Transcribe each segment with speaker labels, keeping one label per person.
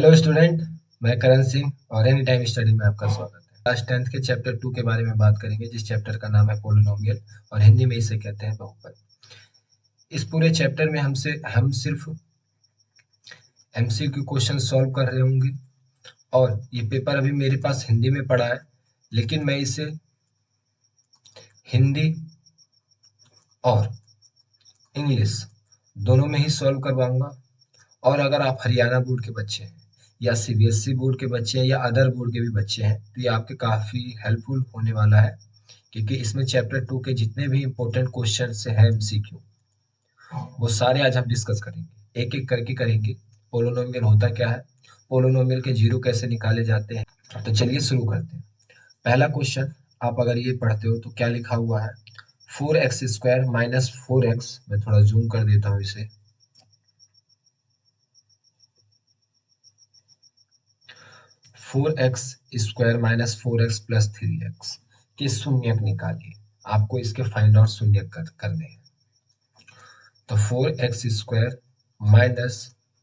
Speaker 1: Hello student. मैं करण सिंह और any time study में आपका स्वागत है। क्लास 10th के चैप्टर 2 के बारे में बात करेंगे, जिस चैप्टर का नाम है पोलिनोमियल और हिंदी में इसे कहते हैं बहुपद। इस पूरे चैप्टर में हम सिर्फ एमसीक्यू क्वेश्चन सॉल्व कर रहे होंगे और ये पेपर अभी मेरे पास हिंदी में पड़ा है, लेकिन मैं इसे हिंदी और इंग्लिश दोनों में ही सॉल्व करवाऊंगा। और अगर आप हरियाणा बोर्ड के बच्चे हैं या सीबीएसई बोर्ड के बच्चे हैं या अदर बोर्ड के भी बच्चे हैं तो ये आपके काफ़ी हेल्पफुल होने वाला है, क्योंकि इसमें चैप्टर 2 के जितने भी इम्पोर्टेंट क्वेश्चन से है एमसीक्यू वो सारे आज हम डिस्कस करेंगे, एक एक करके करेंगे। पोलिनोमियल होता क्या है, पोलिनोमियल के जीरो कैसे निकाले जाते हैं, तो चलिए शुरू करते हैं। पहला क्वेश्चन आप अगर ये पढ़ते हो तो क्या लिखा हुआ है, 4x² माइनस 4x, मैं थोड़ा जूम कर देता हूँ इसे, 4x² minus 4x plus 3x के शून्यक निकालिए। आपको इसके फाइंड आउट शून्यक करने हैं। तो 4x² minus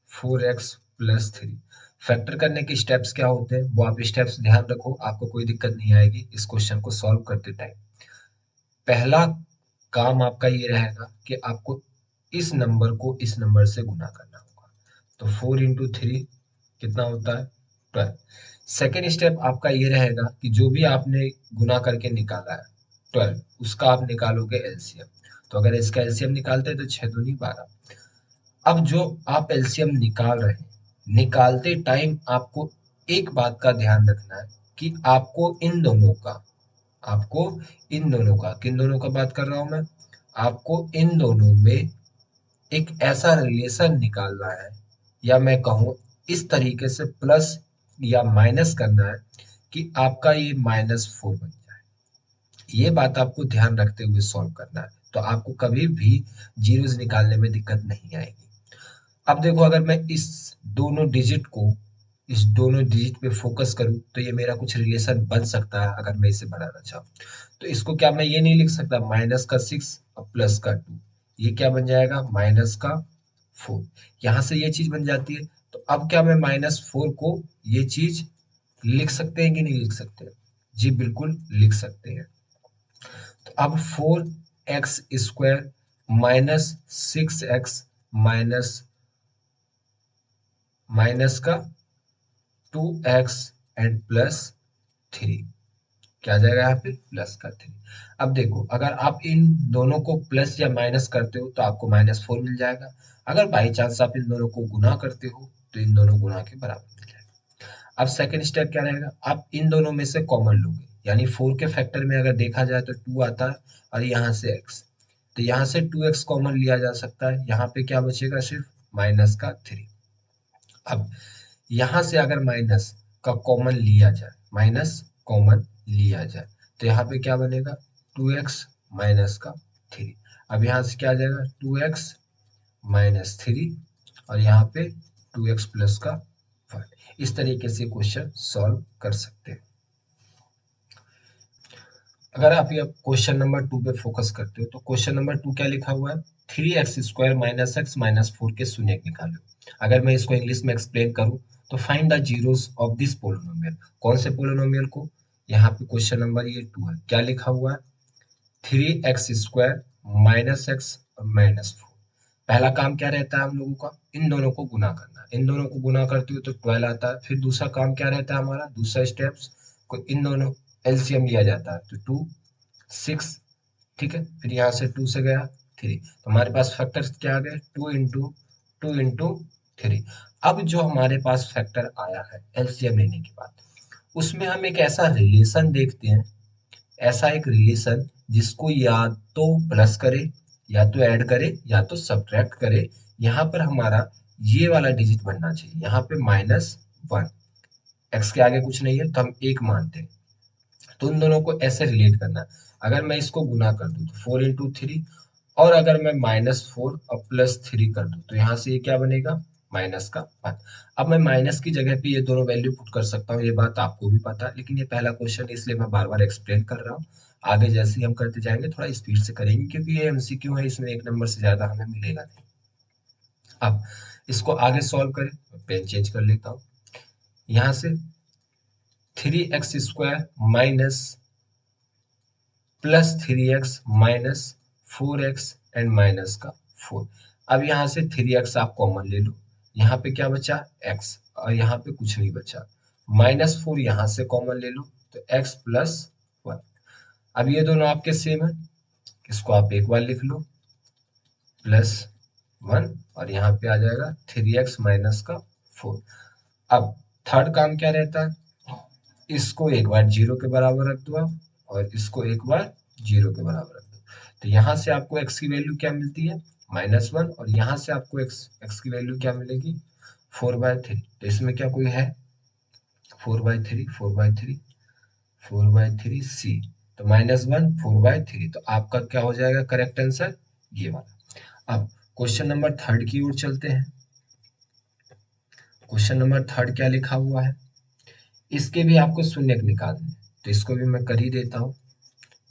Speaker 1: 4x plus 3 factor करने के स्टेप्स क्या होते हैं वो आप स्टेप्स ध्यान रखो, आपको कोई दिक्कत नहीं आएगी इस क्वेश्चन को सॉल्व करते टाइम। पहला काम आपका ये रहेगा कि आपको इस नंबर को इस नंबर से गुना करना होगा। तो 4 × 3 कितना होता है, 12। सेकेंड स्टेप आपका ये रहेगा कि जो भी आपने गुना करके निकाला है 12, उसका आप निकालोगे एलसीएम। तो अगर इसका एलसीएम निकालते हैं तो 6 दूनी 12। अब जो आप एलसीएम निकाल रहे हैं, निकालते टाइम आपको एक बात का ध्यान रखना है कि आपको इन दोनों का किन दोनों का बात कर रहा हूं मैं, आपको इन दोनों में एक ऐसा रिलेशन निकालना है, या मैं कहूँ इस तरीके से प्लस या माइनस करना है कि आपका ये -4 बन जाए। ये बात आपको ध्यान रखते हुए सॉल्व करना है, तो आपको कभी भी जीरोस निकालने में दिक्कत नहीं आएगी। अब देखो, अगर मैं इस दोनों डिजिट पे फोकस करूं तो ये मेरा कुछ रिलेशन बन सकता है। अगर मैं इसे बनाना चाहूँ तो इसको क्या मैं ये नहीं लिख सकता -6 और +2, ये क्या बन जाएगा -4। यहाँ से ये चीज बन जाती है। तो अब क्या मैं -4 को ये चीज लिख सकते हैं कि नहीं लिख सकते हैं? जी बिल्कुल लिख सकते हैं। तो अब 4x² minus 6x minus minus का 2x एंड +3 क्या आ जाएगा यहाँ पे +3। अब देखो, अगर आप इन दोनों को प्लस या माइनस करते हो तो आपको -4 मिल जाएगा। अगर बाई चांस आप इन दोनों को गुना करते हो तो इन दोनों गुना के बराबर मिल जाएगा। अब सेकंड स्टेप क्या रहेगा, आप इन दोनों में से कॉमन लोगे, यानी 4 के फैक्टर में अगर देखा जाए तो 2 आता है और यहाँ से x, तो यहाँ से 2x कॉमन लिया जा सकता है। यहाँ पे क्या बचेगा, सिर्फ -3। अब यहाँ से अगर माइनस का कॉमन लिया जाए, माइनस कॉमन लिया जाए तो यहाँ पे क्या बनेगा 2x माइनस का 3। अब यहाँ से क्या आ जाएगा 2x -3 और यहाँ पे 2x प्लस का 1। इस तरीके से क्वेश्चन सॉल्व कर सकते हैं। अगर आप ये क्वेश्चन नंबर 2 पे फोकस करते हो तो क्वेश्चन नंबर 2 क्या लिखा हुआ है, 3x² माइनस x माइनस 4 के शून्यक निकालो। अगर मैं इसको इंग्लिश में एक्सप्लेन करूं तो find the zeros of this polynomial. कौन से पोलिनोमियल को, यहाँ पे क्वेश्चन नंबर ये 2 है, क्या लिखा हुआ है 3x² माइनस x माइनस 4। पहला काम क्या रहता है हम लोगों का, इन दोनों को गुना करना। इन दोनों को गुना करते हुए तो 12 आता है। फिर दूसरा काम क्या रहता है हमारा, दूसरा स्टेप्स को इन दोनों एलसीएम लिया जाता है, तो 2 6, ठीक है। फिर यहाँ से 2 से गया 3, तो हमारे पास फैक्टर्स क्या आ गए 2 × 3। अब जो हमारे पास फैक्टर आया है एलसीएम लेने के बाद, उसमें हम एक ऐसा रिलेशन देखते हैं, ऐसा एक रिलेशन जिसको या तो प्लस करे, या तो ऐड करे, या तो सब्ट्रैक्ट करे। यहाँ पर हमारा ये वाला डिजिट बनना चाहिए, यहाँ पे -1, एक्स के आगे कुछ नहीं है तो हम 1 मानते हैं। तो इन दोनों को ऐसे रिलेट करना है। अगर मैं इसको गुना कर दूं तो 4 × 3, और अगर मैं -4 और +3 कर दूं तो यहाँ से ये क्या बनेगा -1। अब मैं माइनस की जगह पे ये दोनों वैल्यू पुट कर सकता हूँ, ये बात आपको भी पता है, लेकिन ये पहला क्वेश्चन है इसलिए मैं बार बार एक्सप्लेन कर रहा हूँ। आगे जैसे ही हम करते जाएंगे थोड़ा स्पीड से करेंगे, क्योंकि ये एमसीक्यू है, इसमें 1 नंबर से ज्यादा हमें मिलेगा नहीं। अब इसको आगे सॉल्व करें, पेन चेंज कर लेता हूँ। यहाँ से 3x² minus plus 3x minus 4x and minus का 4। अब यहाँ से 3x आप कॉमन ले लो, यहाँ पे क्या बचा x, और यहाँ पे कुछ नहीं बचा, -4 यहाँ से कॉमन ले लो तो x प्लस 1। अब ये दोनों आपके सेम है, इसको आप एक बार लिख लो प्लस 1, और यहाँ पे आ जाएगा 3x माइनस का 4। अब थर्ड काम क्या रहता है, इसको एक बार 0 के बराबर रख दो आप, और इसको एक बार 0 के बराबर रख दो, तो यहाँ से आपको x की वैल्यू क्या मिलती है -1, और यहाँ से आपको x की वैल्यू क्या मिलेगी 4/3। तो इसमें क्या कोई है 4/3, 4/3, 4/3 सी, तो -1 4/3, तो आपका क्या हो जाएगा करेक्ट आंसर ये वाला। अब क्वेश्चन नंबर थर्ड की ओर चलते हैं। क्वेश्चन नंबर थर्ड क्या लिखा हुआ है, इसके भी आपको शून्यक निकालने हैं, तो इसको भी मैं कर ही देता हूँ।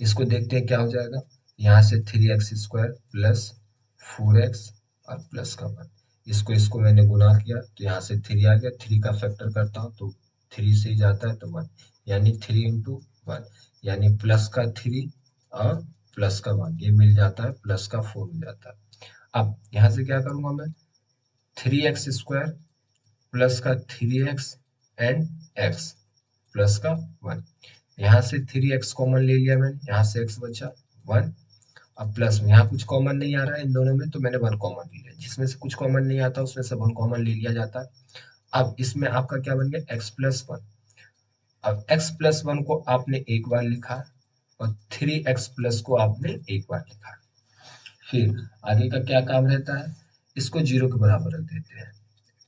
Speaker 1: इसको देखते हैं क्या हो जाएगा, यहाँ से 3x² प्लस 4x और प्लस का 1, इसको मैंने गुना किया तो यहाँ से 3 आ गया, 3 का फैक्टर करता हूँ तो 3 से ही जाता है तो 1, यानी 3 इंटू 1, यानी प्लस का 3 और प्लस का 1, ये मिल जाता है प्लस का 4 हो जाता है। अब यहाँ से क्या करूँगा मैं, 3x² प्लस का 3x एंड x प्लस का 1, यहाँ से 3x कॉमन ले लिया मैंने, यहाँ से x बचा 1, अब प्लस में यहाँ कुछ कॉमन नहीं आ रहा है इन दोनों में, तो मैंने 1 कॉमन ले लिया, जिसमें से कुछ कॉमन नहीं आता उसमें से 1 कॉमन ले लिया जाता है। अब इसमें आपका क्या बन गया x प्लस 1, अब x प्लस 1 को आपने एक बार लिखा और 3x प्लस को आपने एक बार लिखा। फिर आगे का क्या काम रहता है, इसको 0 के बराबर रख देते हैं,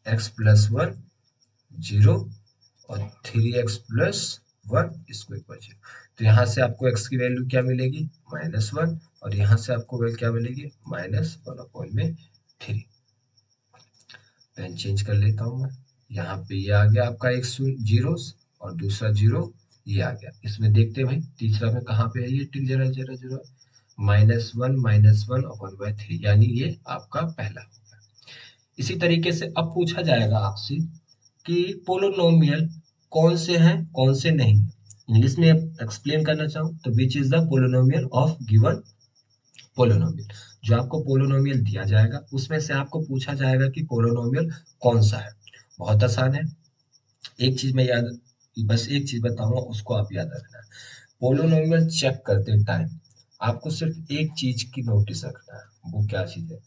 Speaker 1: x प्लस 1 0 और 3x प्लस 1 इसको एक बार 0, तो यहाँ से आपको x की वैल्यू क्या मिलेगी -1, और यहाँ से आपको वैल्यू क्या मिलेगी -1/3। पेन चेंज कर लेता हूँ मैं, यहाँ पे ये आ गया आपका एक 0 और दूसरा 0 ये आ गया। इसमें देखते हैं भाई तीसरा में कहाँ पे है ये टिक, जरा जरा जरा, -1 और 1/3, यानी ये आपका पहला होगा। इसी तरीके से अब पूछा जाएगा आपसे कि पोलोनोमियल कौन से हैं कौन से नहीं। इंग्लिश में एक्सप्लेन करना चाहूँ तो which is the polynomial of given polynomial, जो आपको पोलोनोमियल दिया जाएगा उसमें से आपको पूछा जाएगा कि पोलोनोमियल कौन सा है। बहुत आसान है, एक चीज मैं याद, बस एक चीज बताऊंगा उसको आप याद रखना। पोलोनोमियल चेक करते टाइम आपको सिर्फ एक चीज की नोटिस रखना है, वो क्या चीज है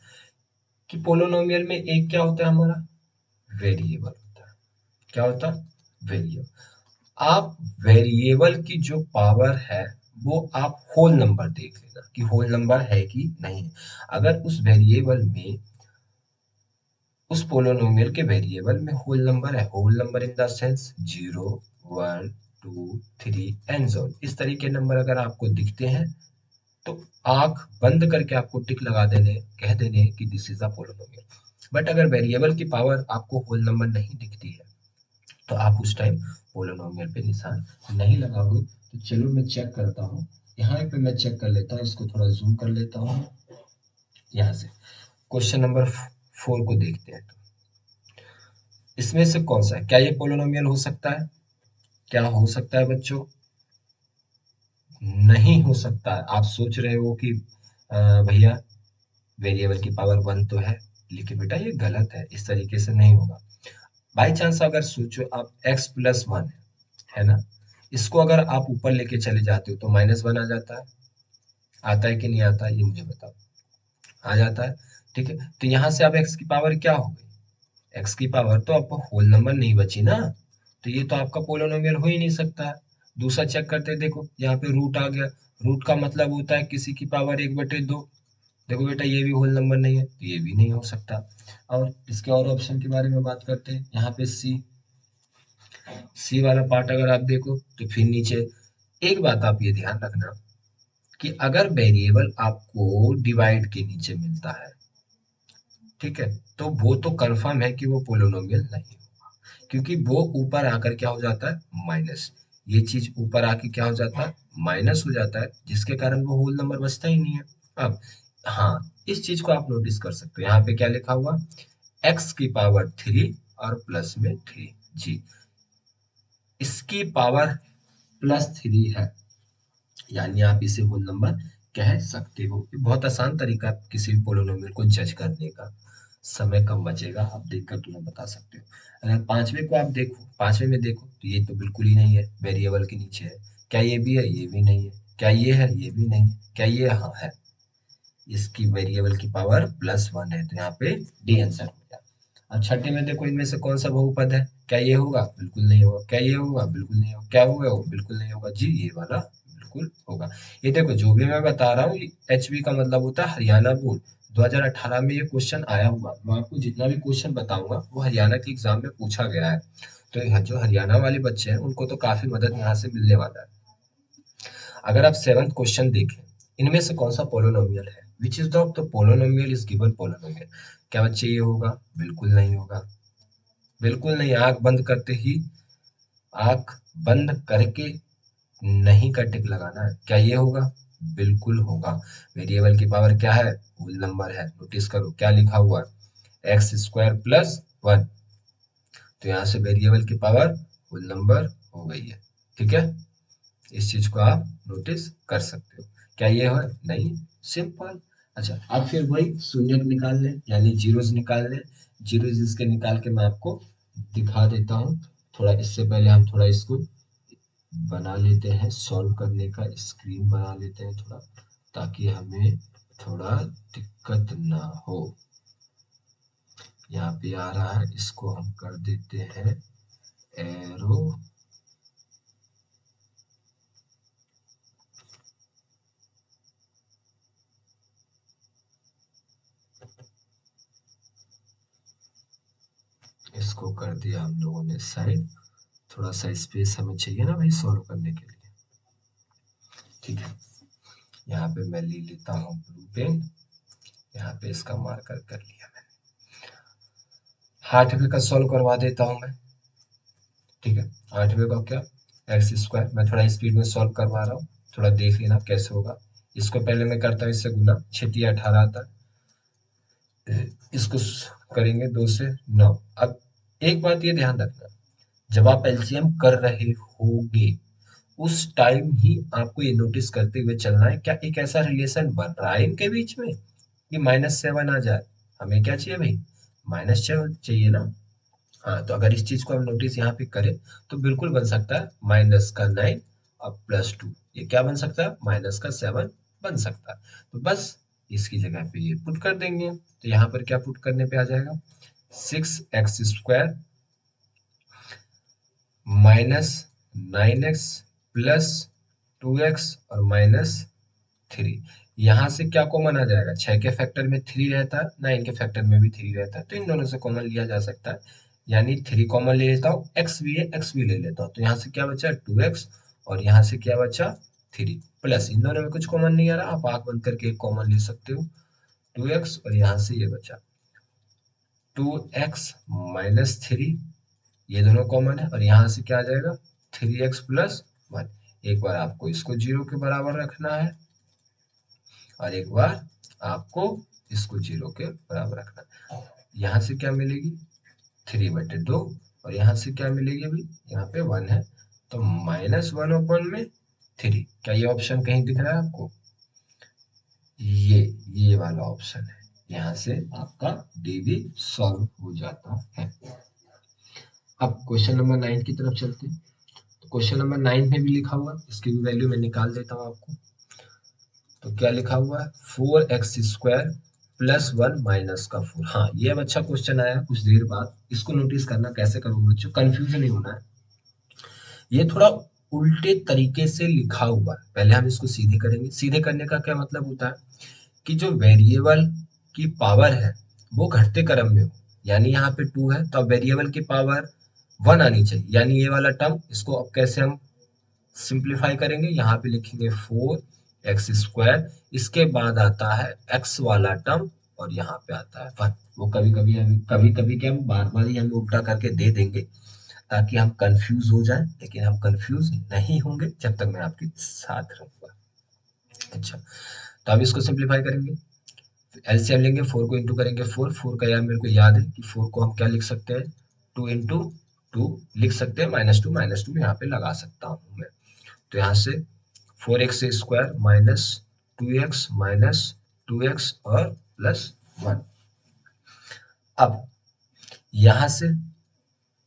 Speaker 1: कि पोलोनोमियल में एक क्या होता है हमारा वेरिएबल होता है। क्या होता है वेरिएबल। आप वेरिएबल की जो पावर है वो आप होल नंबर देख लेना कि होल नंबर है कि नहीं। अगर उस वेरिएबल में उस पोलोनोमियल के वेरिएबल में होल नंबर है, whole number in the sense 0 1 2 3 and so on, इस तरीके नंबर अगर आपको दिखते हैं तो आंख बंद करके आपको टिक लगा देने, कह देने कि this is a polynomial. But अगर वेरिएबल की पावर आपको होल नंबर नहीं दिखती है तो आप उस टाइम पोलोनोमियल पे निशान नहीं लगाओगे। तो चलो मैं चेक करता हूँ, यहाँ पे मैं चेक कर लेता हूँ, इसको थोड़ा जूम कर लेता हूँ। यहाँ से क्वेश्चन नंबर 4 को देखते हैं, तो इसमें से कौन सा है, क्या ये पोलोनोमियल हो सकता है, क्या हो सकता है बच्चों, नहीं हो सकता। आप सोच रहे हो कि भैया वेरिएबल की पावर 1 तो है, लेकिन बेटा ये गलत है, इस तरीके से नहीं होगा। बाई चांस अगर सोचो आप x प्लस 1 है ना, इसको अगर आप ऊपर लेके चले जाते हो तो -1 आ जाता है, आता है कि नहीं आता है ये मुझे बताओ, आ जाता है। ठीक है, तो यहाँ से अब x की पावर क्या हो गई, x की पावर तो आपको होल नंबर नहीं बची ना, तो ये तो आपका पोलोनोमियल हो ही नहीं सकता है। दूसरा चेक करते हैं, देखो यहाँ पे रूट आ गया, रूट का मतलब होता है किसी की पावर 1/2। देखो बेटा ये भी होल नंबर नहीं है तो ये भी नहीं हो सकता। और इसके और ऑप्शन के बारे में बात करते हैं, यहाँ पे सी वाला पार्ट अगर आप देखो तो फिर नीचे एक बात आप ये ध्यान रखना कि अगर वेरिएबल आपको डिवाइड के नीचे मिलता है, ठीक है, तो वो तो कंफर्म है कि वो पोलिनोमियल नहीं होगा, क्योंकि वो ऊपर आकर क्या हो जाता है माइनस, ये चीज ऊपर आके क्या हो जाता है माइनस हो जाता है, जिसके कारण वो होल नंबर बचता ही नहीं है। अब हाँ, इस चीज को आप नोटिस कर सकते हो, यहाँ पे क्या लिखा हुआ x की पावर 3 और प्लस में 3 जी, इसकी पावर +3 है, यानी आप इसे होल नंबर कह सकते हो। ये बहुत आसान तरीका है किसी भी पोलिनोमियल को जज करने का, समय कम बचेगा, आप देखकर तुम्हें बता सकते हो। अगर पांचवे को आप देखो, पांचवे में देखो तो ये तो बिल्कुल ही नहीं है, वेरिएबल के नीचे है। क्या ये भी है? ये भी नहीं है। क्या ये है? ये भी नहीं है। क्या ये? हाँ है। इसकी वेरिएबल की पावर +1 है, तो यहाँ पे डी आंसर हो गया। अब छठे में देखो, इनमें से कौन सा बहुपद है? क्या ये होगा? बिल्कुल नहीं होगा। क्या ये होगा? बिल्कुल नहीं होगा। क्या होगा? वो बिल्कुल नहीं होगा जी, ये वाला बिल्कुल होगा। ये देखो, जो भी मैं बता रहा हूँ, एचबी का मतलब होता है हरियाणा बोर्ड। 2018 में ये क्वेश्चन आया हुआ, मैं आपको जितना भी क्वेश्चन बताऊंगा वो हरियाणा के एग्जाम में पूछा गया है। तो जो हरियाणा वाले बच्चे हैं उनको तो काफी मदद यहाँ से मिलने वाला है। अगर आप सेवंथ क्वेश्चन देखें, इनमें से कौन सा पोलोनोमियल है? Which is the polynomial is given polynomial? क्या बच्चे ये होगा? बिल्कुल नहीं होगा। बिल्कुल नहीं। आंख बंद करते ही, आंख बंद करके नहीं का टिक लगाना है। क्या ये होगा? बिल्कुल होगा। वेरिएबल की पावर क्या है? होल नंबर है। नोटिस करो क्या लिखा हुआ है, x² + 1। तो यहाँ से वेरिएबल की पावर होल नंबर हो गई है। ठीक है, इस चीज को आप नोटिस कर सकते हो। क्या ये है? नहीं। सिंपल। अच्छा, अब फिर वही शून्य निकाल लें, यानी जीरोस निकाल लें। जीरोस इसके निकाल के मैं आपको दिखा देता हूँ। थोड़ा इससे पहले हम थोड़ा इसको बना लेते हैं, सॉल्व करने का स्क्रीन बना लेते हैं थोड़ा, ताकि हमें थोड़ा दिक्कत ना हो। यहाँ पे आ रहा है, इसको हम कर देते हैं एरो। इसको कर दिया हम लोगों ने साइड। थोड़ा सा स्पेस हमें चाहिए ना भाई सॉल्व करने के लिए। ठीक है, यहाँ पे मैं ले लेता हूँ ब्लू पेन। यहाँ पे इसका मार्कर कर लिया मैंने। 8वें का सॉल्व करवा देता हूँ मैं। ठीक है, 8वें का क्या, x²। मैं थोड़ा स्पीड में सॉल्व करवा रहा हूँ, थोड़ा देख लेना कैसे होगा। इसको पहले मैं करता हूँ इससे गुना, 6×3 = 18 आता है। इसको करेंगे 2 से 9। अब एक बात ये ध्यान रखना, जब आप एलसीएम कर रहे होगे उस टाइम ही आपको ये नोटिस करते हुए चलना है, क्या एक ऐसा रिलेशन बन रहा है इनके बीच में कि -7 आ जाए। हमें क्या चाहिए भाई? -7 चाहिए ना। हाँ, तो अगर इस चीज को हम नोटिस यहाँ पे करें तो बिल्कुल बन सकता है -9 और +2। ये क्या बन सकता है? -7 बन सकता है। तो बस इसकी जगह पे ये पुट कर देंगे, तो यहाँ पर क्या पुट करने पे आ जाएगा? 6x² -9x +2x और -3। यहाँ से क्या कॉमन आ जाएगा? 6 के फैक्टर में 3 रहता है, 9 के फैक्टर में भी 3 रहता है, तो इन दोनों से कॉमन लिया जा सकता है। यानी 3 कॉमन ले लेता हूँ, एक्स भी है, एक्स भी ले लेता हूँ, तो यहाँ से क्या बचा? 2x। और यहाँ से क्या बचा? 3 प्लस, इन दोनों में कुछ कॉमन नहीं आ रहा, आप आंख बंद करके एक कॉमन ले सकते हो, 2x। और यहाँ से ये बचा 2x-3, ये दोनों कॉमन है। और यहाँ से क्या आ जाएगा? 3x + 1। एक बार आपको इसको 0 के बराबर रखना है और एक बार आपको इसको 0 के बराबर रखना है। यहाँ से क्या मिलेगी? 3/2। और यहाँ से क्या मिलेगी अभी? यहाँ पे 1 है, तो -1/3। क्या ये ऑप्शन कहीं दिख रहा है आपको? ये वाला ऑप्शन है। यहाँ से आपका डी भी सॉल्व हो जाता है। अब क्वेश्चन नंबर 9 की तरफ चलते हैं। तो क्वेश्चन नंबर 9 में भी लिखा हुआ है, इसकी भी वैल्यू मैं निकाल देता हूँ आपको। तो क्या लिखा हुआ है? 4x² +1 - 4। हाँ, ये अब अच्छा क्वेश्चन आया कुछ देर बाद। इसको नोटिस करना, कैसे करोगे बच्चों, कंफ्यूजन नहीं होना है। ये थोड़ा उल्टे तरीके से लिखा हुआ है, पहले हम इसको सीधे करेंगे। सीधे करने का क्या मतलब होता है कि जो वेरिएबल की पावर है वो घटते क्रम में हो। यानी यहाँ पे 2 है, तो अब वेरिएबल की पावर 1 आनी चाहिए, यानी ये वाला टर्म। इसको अब कैसे हम सिंप्लीफाई करेंगे? यहाँ पे लिखेंगे 4x², इसके बाद आता है x वाला टर्म और यहाँ पे आता है 1। वो कभी कभी क्या, बार बार ही हम उल्टा करके दे देंगे ताकि हम कंफ्यूज हो जाएं, लेकिन हम कंफ्यूज नहीं होंगे जब तक मैं आपके साथ रहूंगा। अच्छा, तो अब इसको सिंप्लीफाई करेंगे, एलसीएम लेंगे, 4 को इंटू करेंगे, 4 4 का यार मेरे को याद है कि 4 को हम क्या लिख सकते हैं? 2 × टू लिख सकते हैं, माइनस टू यहाँ पे लगा सकता हूँ मैं। तो यहाँ से 4x² minus 2x minus 2x और प्लस 1। अब यहाँ से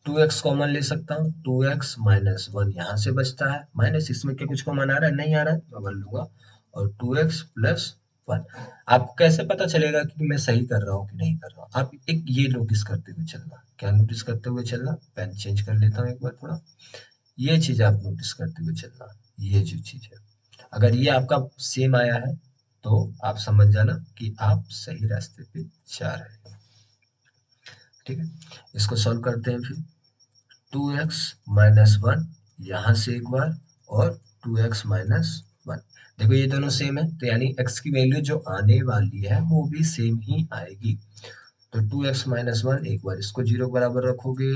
Speaker 1: 2x कॉमन ले सकता हूँ, 2x माइनस 1 यहाँ से बचता है, माइनस इसमें क्या कुछ कॉमन आ रहा है, नहीं आ रहा है, तो बदल लूंगा, और 2x प्लस 1। आपको कैसे पता चलेगा कि मैं सही कर रहा हूँ कि नहीं कर रहा हूँ? आप एक ये नोटिस करते हुए चलना। क्या नोटिस करते हुए चलना? पेन चेंज कर लेता हूँ एक बार थोड़ा। ये चीज आप नोटिस करते हुए चलना, ये जो चीज है, अगर ये आपका सेम आया है तो आप समझ जाना कि आप सही रास्ते पे जा रहे हैं। ठीक है, इसको सॉल्व करते हैं फिर। 2x माइनस 1 यहाँ से एक बार, और 2x माइनस 1। देखो ये दोनों सेम है, तो यानी x की वैल्यू जो आने वाली है वो भी सेम ही आएगी। तो 2x माइनस 1 एक बार इसको जीरो के बराबर रखोगे,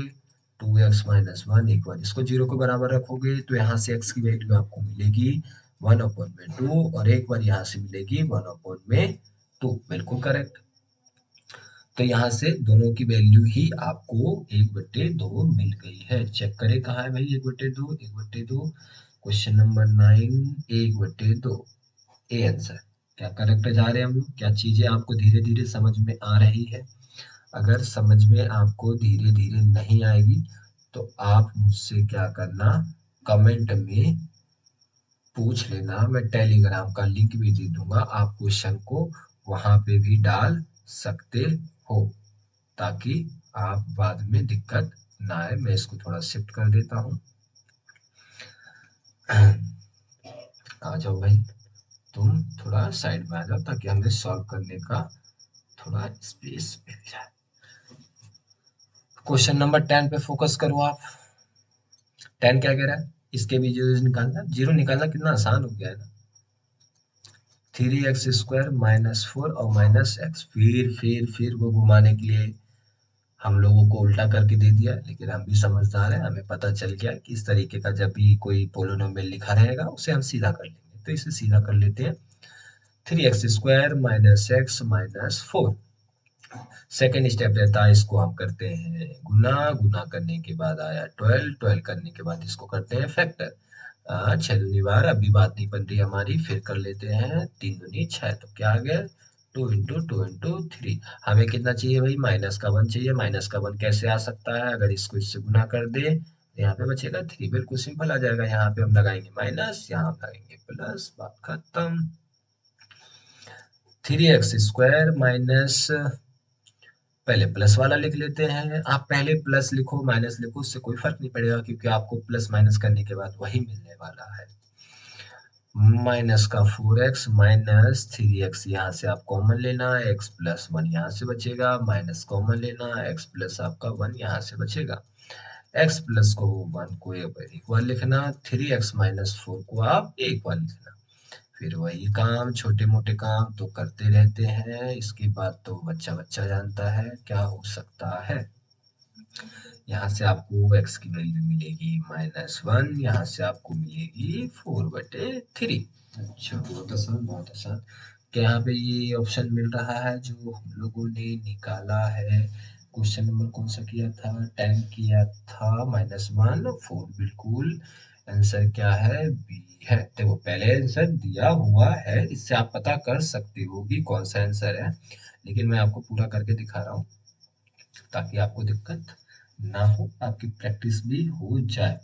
Speaker 1: 2x माइनस 1 एक बार इसको जीरो के बराबर रखोगे, तो यहाँ से x की वैल्यू आपको मिलेगी 1/2, और एक बार यहाँ से मिलेगी 1/2। बिल्कुल करेक्ट। तो यहाँ से दोनों की वैल्यू ही आपको 1/2 मिल गई है। चेक करें कहाँ है भाई 1/2, 1/2। Question number 9, 1/2। A answer. क्या करेक्ट जा रहे हैं हम लोग? क्या चीजें आपको धीरे धीरे समझ में आ रही है? अगर समझ में आपको धीरे धीरे नहीं आएगी तो आप मुझसे क्या करना, कमेंट में पूछ लेना, मैं टेलीग्राम का लिंक भी दे दूंगा, आप क्वेश्चन को वहां पे भी डाल सकते हो, ताकि आप बाद में दिक्कत ना आए। मैं इसको थोड़ा शिफ्ट कर देता हूँ। आ जाओ भाई, तुम थोड़ा साइड में आ जाओ ताकि हमें सॉल्व करने का थोड़ा स्पेस मिल जाए। क्वेश्चन नंबर 10 पे फोकस करो आप। 10 क्या कह रहा है? इसके भी जीरो निकालना, जीरो निकालना कितना आसान हो गया है ना। 3x² माइनस 4 और माइनस एक्स, फिर वो घुमाने के लिए हम लोगों को उल्टा करके दे दिया, लेकिन हम भी समझदार हैं, हमें पता चल गया कि इस तरीके का जब भी कोई पोलिनोमियल लिखा रहेगा उसे हम सीधा कर लेंगे। तो इसे सीधा कर लेते हैं। 3x² minus x minus 4। Second step रहता है, इसको हम करते हैं गुना, गुना करने के बाद आया 12, 12 करने के बाद इसको करते हैं फैक्टर। 6 दूनी 12, अभी बात नहीं बन रही हमारी, फिर कर लेते हैं 3 दूनी 6। तो क्या आ गया, 2 × 2 × 3। हमें कितना चाहिए भाई, माइनस का 1 चाहिए। माइनस का 1 कैसे आ सकता है, अगर इसको इससे गुना कर दे तो यहाँ पे बचेगा 3। बिल्कुल सिंपल आ जाएगा, यहाँ पे हम लगाएंगे माइनस, यहाँ हम लगाएंगे प्लस, बात खत्म। 3x² माइनस, पहले प्लस वाला लिख लेते हैं। आप पहले प्लस लिखो माइनस लिखो, उससे कोई फर्क नहीं पड़ेगा, क्योंकि आपको प्लस माइनस करने के बाद वही मिलने वाला है। माइनस का 4x माइनस 3x, यहाँ से आप कॉमन लेना, x प्लस 1 यहाँ से बचेगा, माइनस कॉमन लेना, x प्लस आपका 1 यहाँ से बचेगा। x प्लस को 1 को एक बार लिखना, 3x माइनस 4 को आप एक बार लिखना। फिर वही काम, छोटे मोटे काम तो करते रहते हैं, इसके बाद तो बच्चा बच्चा जानता है क्या हो सकता है। यहाँ से आपको x की वैल्यू मिलेगी -1, यहाँ से आपको मिलेगी 4/3। अच्छा, बहुत आसान बहुत आसान। क्या यहाँ पे ये ऑप्शन मिल रहा है जो हम लोगों ने निकाला है? क्वेश्चन नंबर कौन सा किया था, 10 किया था, -1 4, बिल्कुल आंसर क्या है, बी है। देखो पहले आंसर दिया हुआ है, इससे आप पता कर सकते हो कि कौन सा आंसर है, लेकिन मैं आपको पूरा करके दिखा रहा हूँ ताकि आपको दिक्कत ना हो, आपकी प्रैक्टिस भी हो जाए।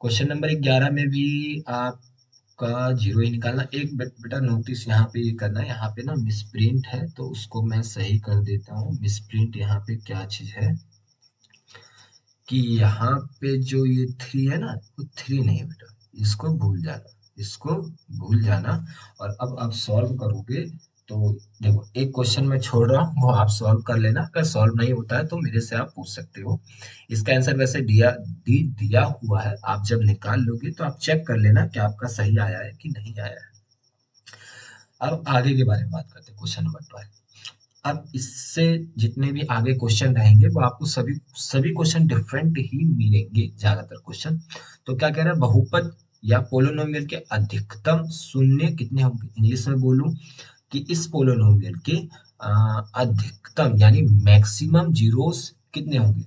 Speaker 1: क्वेश्चन नंबर 11 में भी आपका जीरो ही निकालना। एक बेटा नोटिस यहाँ पे ये करना है, यहाँ पे ना मिसप्रिंट है तो उसको मैं सही कर देता हूँ। मिसप्रिंट यहाँ पे क्या चीज है कि यहाँ पे जो ये 3 है ना, वो 3 नहीं है बेटा, इसको भूल जाना, इसको भूल जाना। और अब आप सॉल्व करोगे तो देखो, एक क्वेश्चन मैं छोड़ रहा हूँ, वो आप सॉल्व कर लेना, अगर सॉल्व नहीं होता है तो मेरे से आप पूछ सकते हो। इसका आंसर वैसे दिया हुआ है, आप जब निकाल लोगे तो आप चेक कर लेना कि आपका सही आया है कि नहीं आया है। अब आगे के बारे में बात करते हैं, क्वेश्चन नंबर 12। अब इससे जितने भी आगे क्वेश्चन रहेंगे वो आपको सभी सभी क्वेश्चन डिफरेंट ही मिलेंगे, ज्यादातर क्वेश्चन। तो क्या कह रहा है, बहुपद या पोलिनोमियल के अधिकतम शून्य कितने होंगे, इंग्लिश में बोलूं कि इस पोलिनोमियल के अधिकतम यानी मैक्सिमम जीरोस कितने होंगे।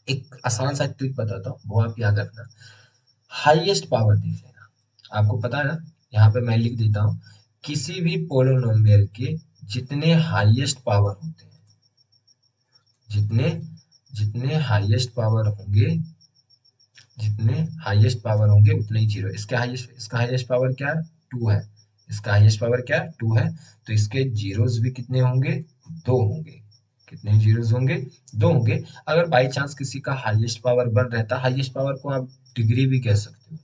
Speaker 1: एक आसान सा ट्रिक बताता हूँ, वो आप याद रखना। हाईएस्ट पावर देख लेना, आपको पता है ना, यहाँ पे मैं लिख देता हूँ, किसी भी पोलिनोमियल के जितने हाईएस्ट पावर होते हैं, जितने जितने हाईएस्ट पावर होंगे, जितने हाईएस्ट पावर होंगे उतने ही जीरो। इसका हाईएस्ट पावर क्या है, टू है। इसका हाईएस्ट पावर क्या है, टू है। तो इसके जीरोस भी कितने होंगे, दो होंगे। कितने जीरोस होंगे, दो होंगे। अगर बाई चांस किसी का हाईएस्ट पावर वन रहता, हाईएस्ट पावर को आप डिग्री भी कह सकते हो,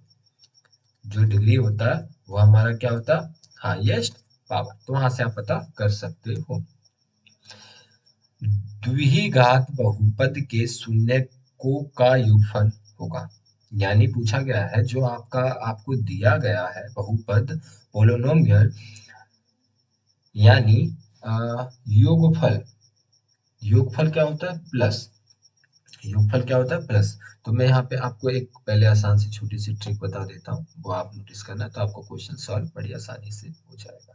Speaker 1: जो डिग्री होता है वो हमारा क्या होता है, हाईएस्ट पावर। तो वहां से आप पता कर सकते हो। द्विघात बहुपद के शून्यकों का योगफल होगा। यानी पूछा गया है, जो आपको दिया गया है बहुपद पोलिनोमियल, यानी योगफल। योगफल क्या होता है, प्लस। योगफल क्या होता है, प्लस। तो मैं यहाँ पे आपको एक पहले आसान सी छोटी सी ट्रिक बता देता हूँ, वो आप नोटिस करना, तो आपको क्वेश्चन सॉल्व बड़ी आसानी से हो जाएगा।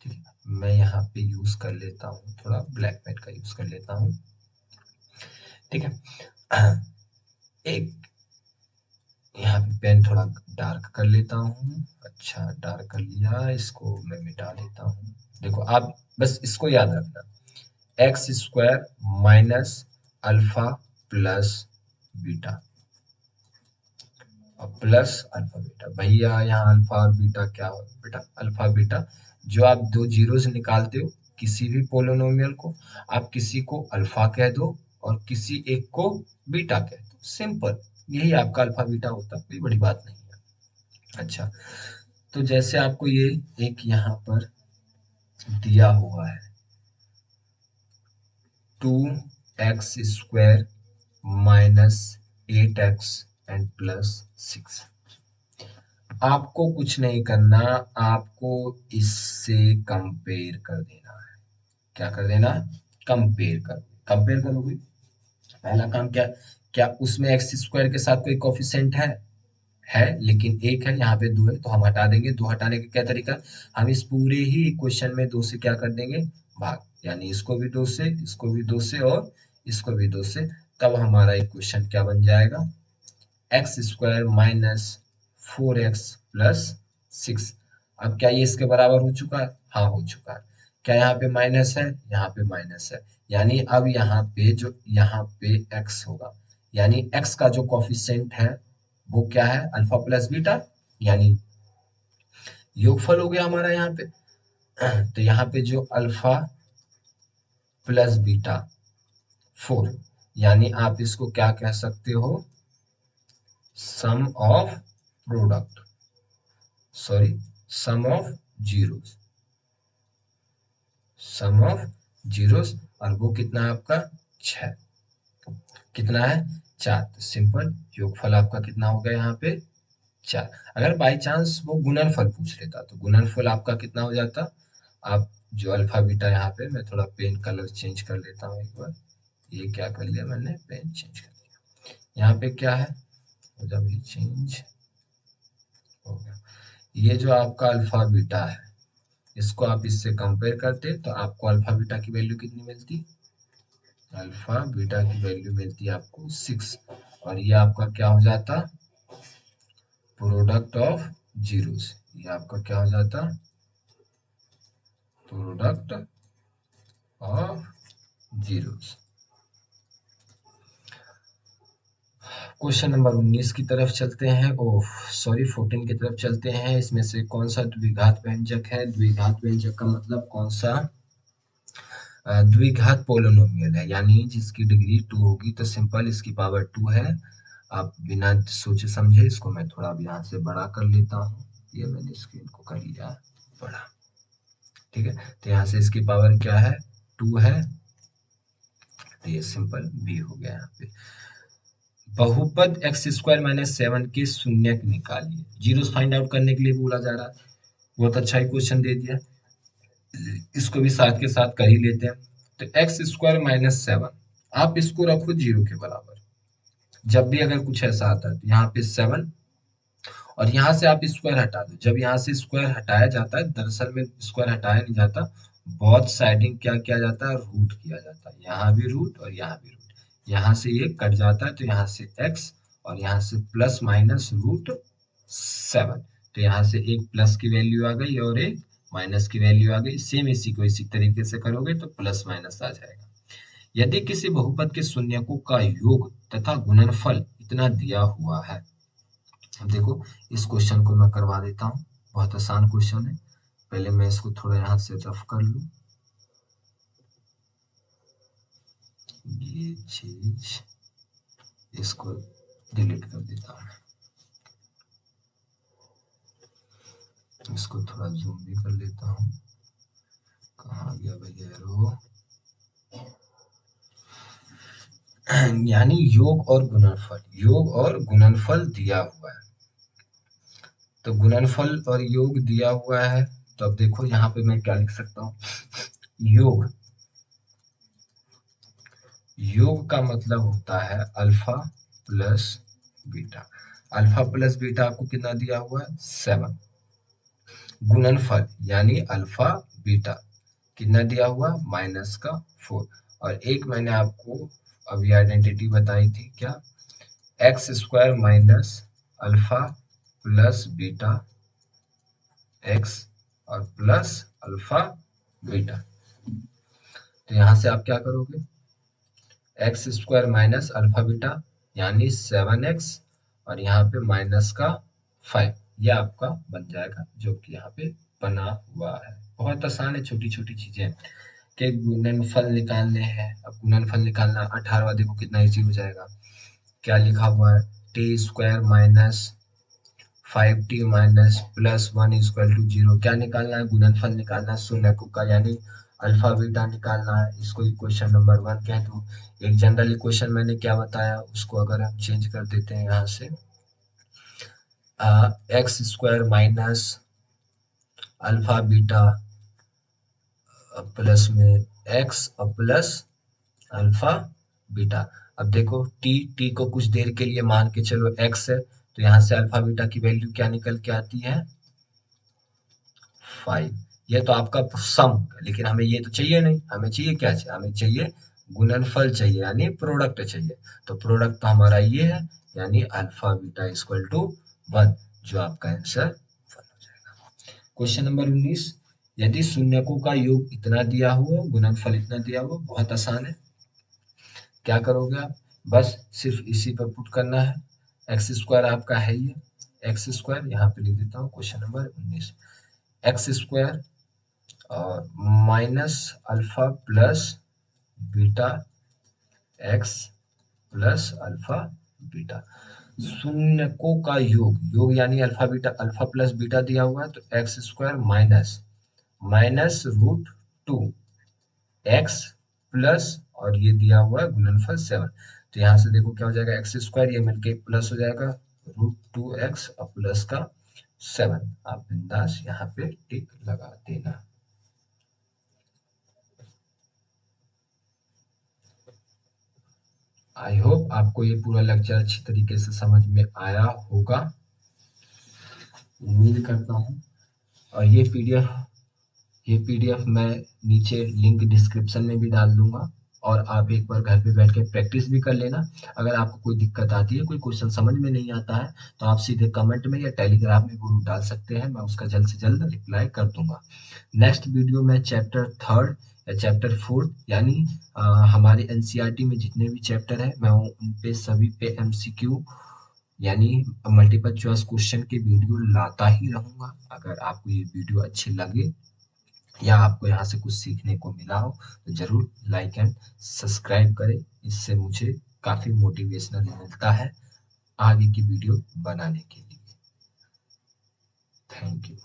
Speaker 1: ठीक है, मैं यहाँ पे यूज कर लेता हूँ, थोड़ा ब्लैक पेन का यूज कर लेता हूँ। ठीक है, एक यहाँ पे पेन थोड़ा डार्क कर लेता हूँ। अच्छा, डार्क कर लिया, इसको मैं मिटा देता हूँ। देखो आप बस इसको याद रखना, x square minus alpha plus beta, और प्लस अल्फा बीटा। भैया यहाँ अल्फा और बीटा क्या हो बेटा, अल्फा बीटा। जो आप दो जीरो से निकालते हो किसी भी पोलिनोमियल को, आप किसी को अल्फा कह दो और किसी एक को बीटा कह दो, सिंपल। यही आपका अल्फा बीटा होता है, कोई बड़ी बात नहीं है। अच्छा, तो जैसे आपको ये एक यहाँ पर दिया हुआ है, two x square minus eight x and plus six. आपको कुछ नहीं करना, आपको इससे कंपेयर कर देना है। क्या कर देना, कंपेयर कर। कंपेयर करोगे, पहला काम क्या, क्या उसमें एक्स स्क्वायर के साथ कोई कोफिशिएंट है, लेकिन एक है, यहाँ पे दो है, तो हम हटा देंगे। दो हटाने का क्या तरीका, हम इस पूरे ही इक्वेशन में दो से क्या कर देंगे, भाग। यानी इसको भी दो से, इसको भी दो से, और इसको भी दो से। तब हमारा इक्वेशन क्या बन जाएगा, x square minus four x plus six. अब क्या ये इसके बराबर हो चुका है, हाँ हो चुका है। क्या यहाँ पे माइनस है, यहाँ पे माइनस है। यानी अब यहाँ पे x होगा, यानी x का जो कॉफिशिएंट है वो क्या है, अल्फा प्लस बीटा, यानी योगफल हो गया हमारा यहाँ पे। तो यहाँ पे जो अल्फा प्लस बीटा फोर, यानी आप इसको क्या कह सकते हो, sum of product, sorry, sum of zeros, sum of zeros. और वो कितना है आपका, छह। कितना है, चार। तो सिंपल योगफल आपका कितना हो गया यहाँ पे, चार। अगर बाई चांस वो गुणनफल पूछ लेता तो गुणनफल आपका कितना हो जाता, आप जो अल्फा बीटा, यहाँ पे मैं थोड़ा पेन कलर चेंज कर लेता हूँ एक बार। ये क्या कर लिया मैंने, पेन चेंज कर लिया। यहाँ पे क्या है, जब ये चेंज हो गया, ये जो आपका अल्फा बीटा है, इसको आप इससे कंपेयर करते तो आपको अल्फा बीटा की वैल्यू कितनी मिलती, अल्फा बीटा की वैल्यू मिलती है आपको सिक्स। और ये आपका क्या हो जाता, प्रोडक्ट ऑफ जीरोस। ये आपका क्या हो जाता, product of zeros. Question number 19 की तरफ चलते हैं, ओह सॉरी 14 की तरफ चलते हैं। इसमें से कौन सा द्विघात व्यंजक है, द्विघात व्यंजक का मतलब कौन सा द्विघात पोलिनोमियल है, यानी जिसकी डिग्री टू होगी। तो सिंपल इसकी पावर टू है। आप बिना सोचे समझे इसको मैं थोड़ा अब यहाँ से बड़ा कर लेता हूँ। ये मैंने स्क्रीन को कर लिया बड़ा, ठीक है। तो यहाँ से इसकी पावर क्या है, टू है। तो ये सिंपल बी हो गया यहाँ पे। बहुपद एक्स स्क्वायर माइनस सेवन के शून्यक निकालिए। जीरोस फाइंड आउट करने के लिए बोला जा रहा है। बहुत अच्छा ही क्वेश्चन दे दिया, इसको भी साथ के साथ कर ही लेते हैं। तो एक्स स्क्वायर माइनस सेवन, आप इसको रखो जीरो के बराबर। जब भी अगर कुछ ऐसा आता है तो यहाँ पे सेवन, और यहाँ से आप स्क्वायर हटा दो। जब यहाँ से स्क्वायर हटाया जाता है, दरअसल में स्क्वायर हटाया नहीं जाता, बहुत साइडिंग क्या किया जाता है, रूट किया जाता है। यहाँ भी रूट और यहाँ भी रूट, यहाँ से ये कट जाता है तो यहाँ से x और यहाँ से प्लस माइनस √7, तो यहाँ से एक प्लस की वैल्यू आ गई और एक माइनस की वैल्यू आ गई। सेम इसी को इसी तरीके से करोगे तो प्लस माइनस आ जाएगा। यदि किसी बहुपद के शून्यकों का योग तथा गुणनफल इतना दिया हुआ है। अब देखो इस क्वेश्चन को मैं करवा देता हूँ, बहुत आसान क्वेश्चन है। पहले मैं इसको थोड़ा यहाँ से रफ कर लूँ, ये चीज इसको डिलीट कर देता हूँ, इसको थोड़ा जूम भी कर लेता हूँ। कहाँ गया भैया एरो? यानी योग और गुणनफल, योग और गुणनफल दिया हुआ है। तो गुणनफल और योग दिया हुआ है, तो अब देखो यहाँ पे मैं क्या लिख सकता हूँ। योग, योग का मतलब होता है alpha plus beta. Alpha plus beta आपको कितना दिया हुआ है? 7। गुणनफल यानी अल्फा बीटा कितना दिया हुआ? -4। और एक मैंने आपको अभी आइडेंटिटी बताई थी, क्या? x² minus alpha plus beta x और प्लस अल्फा बीटा। तो यहाँ से आप क्या करोगे? x² माइनस अल्फा बीटा यानी 7x और यहाँ पे माइनस का 5, ये आपका बन जाएगा, जो कि यहाँ पे बना हुआ है। बहुत आसान है, छोटी छोटी चीजें के गुणनफल निकालने हैं। अब गुणनफल निकालना 18वां देखो कितना इजी हो जाएगा। क्या लिखा हुआ है? t² minus 5t minus plus 1 equal to 0। क्या निकालना है? गुणनफल निकालना है शून्यकों का, यानी अल्फा बीटा निकालना है। इसको इक्वेशन नंबर 1 कह दो। एक जनरल इक्वेशन मैंने क्या बताया, उसको अगर हम चेंज कर देते हैं यहाँ से, x² minus alpha beta plus में x और प्लस अल्फा बीटा। अब देखो टी को कुछ देर के लिए मान के चलो x है, तो यहाँ से अल्फा बीटा की वैल्यू क्या निकल के आती है? 5। ये तो आपका सम, लेकिन हमें ये तो चाहिए नहीं। हमें चाहिए क्या? चाहिए, हमें चाहिए गुणनफल चाहिए, यानी प्रोडक्ट चाहिए। तो प्रोडक्ट तो हमारा ये है, यानी अल्फा बीटा इक्वल टू 1, जो आपका आंसर 1 हो जाएगा। क्वेश्चन नंबर 19, यदि शून्यकों का योग इतना दिया हुआ, गुणनफल इतना दिया हुआ, बहुत आसान है। क्या करोगे आप? बस सिर्फ इसी पर पुट करना है। x² आपका है ये, x² यहाँ पे लिख देता हूँ। क्वेश्चन नंबर 19, x² और minus alpha plus beta x plus alpha beta. शून्यकों का योग, योग यानी alpha beta, alpha plus beta दिया हुआ है, तो x² माइनस -√2 x प्लस और ये दिया हुआ है गुणनफल 7। तो यहाँ से देखो क्या हो जाएगा, x², ये मिलके प्लस हो जाएगा √2x और प्लस का 7। आप बिंदास यहाँ पे टिक लगा देना। आई होप आपको ये पूरा लेक्चर अच्छी तरीके से समझ में आया होगा, उम्मीद करता हूँ। और ये पीडीएफ मैं नीचे लिंक डिस्क्रिप्शन में भी डाल दूंगा, और आप एक बार घर पे बैठ के प्रैक्टिस भी कर लेना। अगर आपको कोई दिक्कत आती है, कोई क्वेश्चन समझ में नहीं आता है, तो आप सीधे कमेंट में या टेलीग्राम में वो डाल सकते हैं, मैं उसका जल्द से जल्द रिप्लाई कर दूंगा। नेक्स्ट वीडियो में चैप्टर 3 या चैप्टर 4, यानी हमारे एनसीईआरटी में जितने भी चैप्टर है, मैं उन पे सभी पे एमसीक्यू यानी मल्टीपल चॉइस क्वेश्चन के वीडियो लाता ही रहूंगा। अगर आपको ये वीडियो अच्छे लगे या आपको यहाँ से कुछ सीखने को मिला हो, तो जरूर लाइक एंड सब्सक्राइब करें। इससे मुझे काफी मोटिवेशनल मिलता है आगे की वीडियो बनाने के लिए। Thank you.